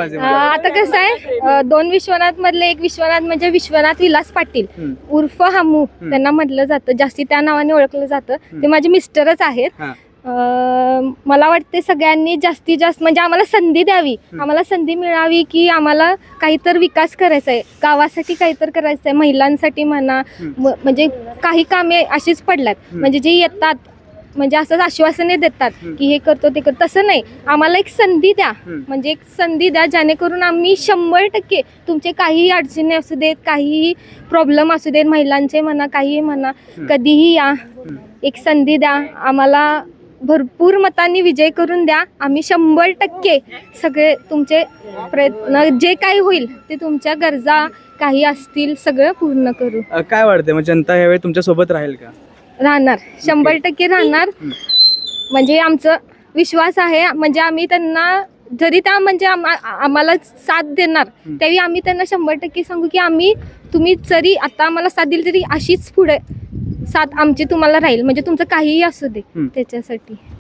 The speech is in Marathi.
आता कसं आहे, दोन विश्वनाथ मधले एक विश्वनाथ म्हणजे विश्वनाथ विलास पाटील उर्फ हमू त्यांना म्हटलं जातं, जास्ती त्या नावाने ओळखलं जातं. ते माझे मिस्टरच आहेत. मला वाटते सगळ्यांनी जास्तीत जास्त म्हणजे आम्हाला संधी द्यावी, आम्हाला संधी मिळावी की आम्हाला काहीतरी विकास करायचा आहे, गावासाठी काहीतरी करायचं आहे, महिलांसाठी म्हणा. म्हणजे काही कामे अशीच पडल्यात म्हणजे जे येतात म्हणजे असंच आश्वासने देतात की हे करतो ते करतो, तसं नाही. आम्हाला एक संधी द्या, म्हणजे एक संधी द्या जेणेकरून आम्ही 100% तुमचे काहीही अडचणी असू देत, काहीही प्रॉब्लेम असू देत, महिलांचे म्हणा काहीही म्हणा, कधीही या, एक संधी द्या आम्हाला, भरपूर मतांनी विजय करून द्या. आम्ही 100% सगळे तुमचे प्रयत्न जे काही होईल ते तुमच्या गरजा काही असतील सगळं पूर्ण करू. काय वाटते मग जनता यावेळी तुमच्या सोबत राहील का? राहणार, 100% राहणार. म्हणजे आमचं विश्वास आहे, म्हणजे आम्ही त्यांना जरी त्या म्हणजे आम्हाला साथ देणार त्यावेळी आम्ही त्यांना 100% सांगू की आम्ही, तुम्ही जरी आता आम्हाला साथ दिली तरी अशीच पुढे साथ आमची तुम्हाला राहील, म्हणजे तुमचं काहीही असू दे त्याच्यासाठी.